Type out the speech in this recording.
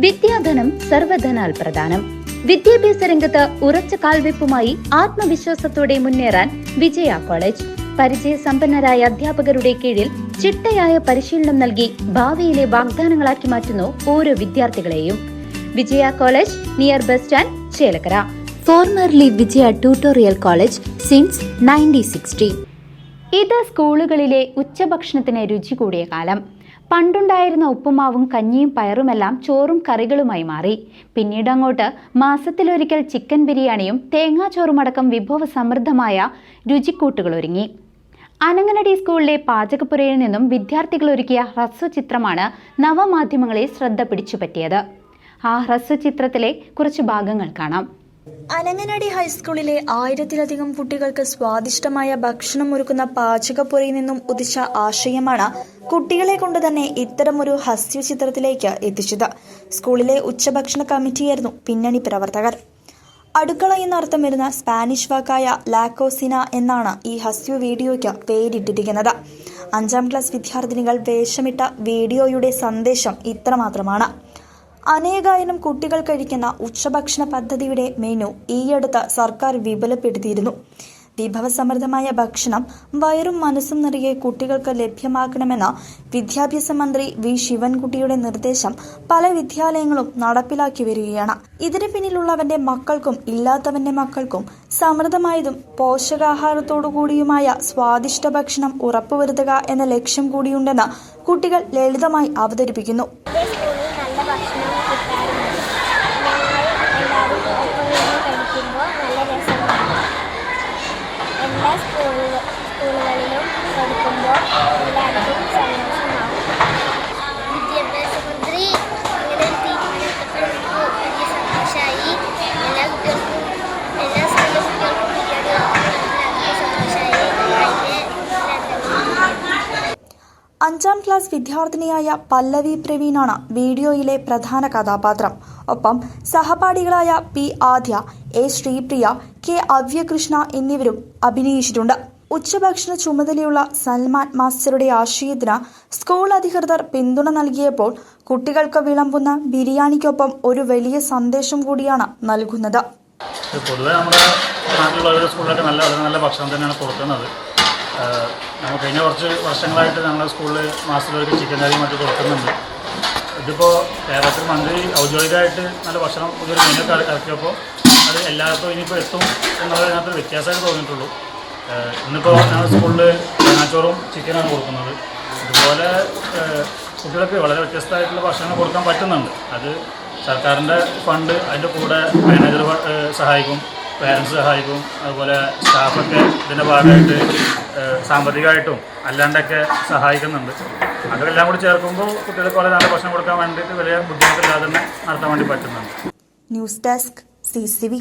വിദ്യാധനം സർവധനാൽ പ്രധാനം. വിദ്യാഭ്യാസ രംഗത്ത് ഉറച്ച കാൽവെപ്പുമായി ആത്മവിശ്വാസത്തോടെ മുന്നേറാൻ വിജയ കോളേജ്. പരിചയസമ്പന്നരായ അധ്യാപകരുടെ കീഴിൽ ചിട്ടയായ പരിശീലനം നൽകി ഭാവിയിലെ വാഗ്ദാനങ്ങളാക്കി മാറ്റുന്നു ഓരോ വിദ്യാർത്ഥികളെയും. Vijaya college near bus stand, Chelakkara. Formerly Vijaya tutorial college since 1960. ഇത് സ്കൂളുകളിലെ ഉച്ചഭക്ഷണത്തിന് രുചി കൂടിയ കാലം. പണ്ടുണ്ടായിരുന്ന ഉപ്പുമാവും കഞ്ഞിയും പയറുമെല്ലാം ചോറും കറികളുമായി മാറി. പിന്നീട് അങ്ങോട്ട് മാസത്തിലൊരിക്കൽ ചിക്കൻ ബിരിയാണിയും തേങ്ങാച്ചോറുമടക്കം വിഭവസമൃദ്ധമായ രുചിക്കൂട്ടുകൾ ഒരുങ്ങി. അനങ്ങനടി സ്കൂളിലെ പാചകപ്പുരയിൽ നിന്നും വിദ്യാർത്ഥികൾ ഒരുക്കിയ ഹ്രസ്വചിത്രമാണ് നവമാധ്യമങ്ങളെ ശ്രദ്ധ പിടിച്ചുപറ്റിയത്. ആ ഹ്രസ്വചിത്രത്തിലെ കുറച്ച് ഭാഗങ്ങൾ കാണാം. അനങ്ങനടി ഹൈസ്കൂളിലെ 1000-ലധികം കുട്ടികൾക്ക് സ്വാദിഷ്ടമായ ഭക്ഷണം ഒരുക്കുന്ന പാചകപ്പുരയിൽ നിന്നും ഉദിച്ച ആശയമാണ് കുട്ടികളെ കൊണ്ട് തന്നെ ഇത്തരമൊരു ഹസ്യചിത്രത്തിലേക്ക് എത്തിച്ചത്. സ്കൂളിലെ ഉച്ചഭക്ഷണ കമ്മിറ്റിയായിരുന്നു പിന്നണി പ്രവർത്തകർ. അടുക്കള എന്നർത്ഥം വരുന്ന സ്പാനിഷ് വാക്കായ ലാക്കോസിന എന്നാണ് ഈ ഹസ്യ വീഡിയോയ്ക്ക് പേരിട്ടിരിക്കുന്നത്. 5ാം ക്ലാസ് വിദ്യാർത്ഥിനികൾ വേഷമിട്ട വീഡിയോയുടെ സന്ദേശം ഇത്രമാത്രമാണ്. അനേകായിരം കുട്ടികൾ കഴിക്കുന്ന ഉച്ചഭക്ഷണ പദ്ധതിയുടെ മെനു ഈയടുത്ത് സർക്കാർ വിപുലപ്പെടുത്തിയിരുന്നു. വിഭവസമൃദ്ധമായ ഭക്ഷണം വയറും മനസ്സും നിറയെ കുട്ടികൾക്ക് ലഭ്യമാക്കണമെന്ന വിദ്യാഭ്യാസ മന്ത്രി വി ശിവൻകുട്ടിയുടെ നിർദ്ദേശം പല വിദ്യാലയങ്ങളും നടപ്പിലാക്കി വരികയാണ്. ഇതിന് പിന്നിലുള്ളവന്റെ മക്കൾക്കും ഇല്ലാത്തവന്റെ മക്കൾക്കും സമൃദ്ധമായതും പോഷകാഹാരത്തോടുകൂടിയുമായ സ്വാദിഷ്ട ഭക്ഷണം ഉറപ്പുവരുത്തുക എന്ന ലക്ഷ്യം കൂടിയുണ്ടെന്ന് കുട്ടികൾ ലളിതമായി അവതരിപ്പിക്കുന്നു. എല്ലാ സ്കൂളുകളിലും പഠിക്കുമ്പോൾ എല്ലാവർക്കും സന്തോഷമാവും. വിദ്യാഭ്യാസ മന്ത്രി ഇങ്ങനെ ഒരു തീരുമാനമെടുത്തപ്പോൾ വലിയ സന്തോഷമായി. എല്ലാ കുട്ടികൾക്കും എല്ലാ സ്കൂളിലെ കുട്ടികൾക്കും സന്തോഷമായി. 5ാം ക്ലാസ് വിദ്യാർത്ഥിനിയായ പല്ലവി പ്രവീണാണ് വീഡിയോയിലെ പ്രധാന കഥാപാത്രം. ഒപ്പം സഹപാഠികളായ പി ആദ്യ, എ ശ്രീപ്രിയ, കെ അവ്യകൃഷ്ണ എന്നിവരും അഭിനയിച്ചിട്ടുണ്ട്. ഉച്ചഭക്ഷണ ചുമതലയുള്ള സൽമാൻ മാസ്റ്ററുടെ ആശയത്തിന് സ്കൂൾ അധികൃതർ പിന്തുണ നൽകിയപ്പോൾ കുട്ടികൾക്ക് വിളമ്പുന്ന ബിരിയാണിക്കൊപ്പം ഒരു വലിയ സന്ദേശം കൂടിയാണ് നൽകുന്നത്. പൊതുവെ നമ്മുടെ നാട്ടിലുള്ള സ്കൂളിലൊക്കെ നല്ല ഭക്ഷണം തന്നെയാണ് കൊടുക്കുന്നത്. നമ്മൾ കഴിഞ്ഞ കുറച്ച് വർഷങ്ങളായിട്ട് നമ്മുടെ സ്കൂളിൽ മാസത്തിലൊരിക്കൽ ചിക്കൻ കറിയും മറ്റും കൊടുക്കുന്നുണ്ട്. ഇതിപ്പോൾ കേരളത്തിൽ മന്ത്രി ഔദ്യോഗികമായിട്ട് നല്ല ഭക്ഷണം പുതിയൊരു മെനു ഇറക്കിയപ്പോൾ അത് എല്ലാവർക്കും ഇനിയിപ്പോൾ എത്തും എന്നുള്ളതിനകത്ത് വ്യത്യാസമായിട്ട് തോന്നിയിട്ടുള്ളൂ. ഇന്നിപ്പോൾ ഞങ്ങളുടെ സ്കൂളിൽ തേങ്ങാച്ചോറും ചിക്കനാണ് കൊടുക്കുന്നത്. ഇതുപോലെ കുട്ടികൾക്ക് വളരെ വ്യത്യസ്തമായിട്ടുള്ള ഭക്ഷണം കൊടുക്കാൻ പറ്റുന്നുണ്ട്. അത് സർക്കാരിൻ്റെ ഫണ്ട്, അതിൻ്റെ കൂടെ മാനേജർ സഹായിക്കും, പേരൻസ് സഹായിക്കും, അതുപോലെ സ്റ്റാഫൊക്കെ ഇതിൻ്റെ ഭാഗമായിട്ട് സാമ്പത്തികമായിട്ടും അല്ലാണ്ടൊക്കെ സഹായിക്കുന്നുണ്ട്. അതെല്ലാം കൂടി ചേർക്കുമ്പോൾ കുട്ടികൾക്ക് വളരെ നല്ല ഭക്ഷണം കൊടുക്കാൻ വേണ്ടിയിട്ട് വലിയ ബുദ്ധിമുട്ടില്ലാതെ തന്നെ നടത്താൻ വേണ്ടി പറ്റുന്നുണ്ട്. News desk CCV.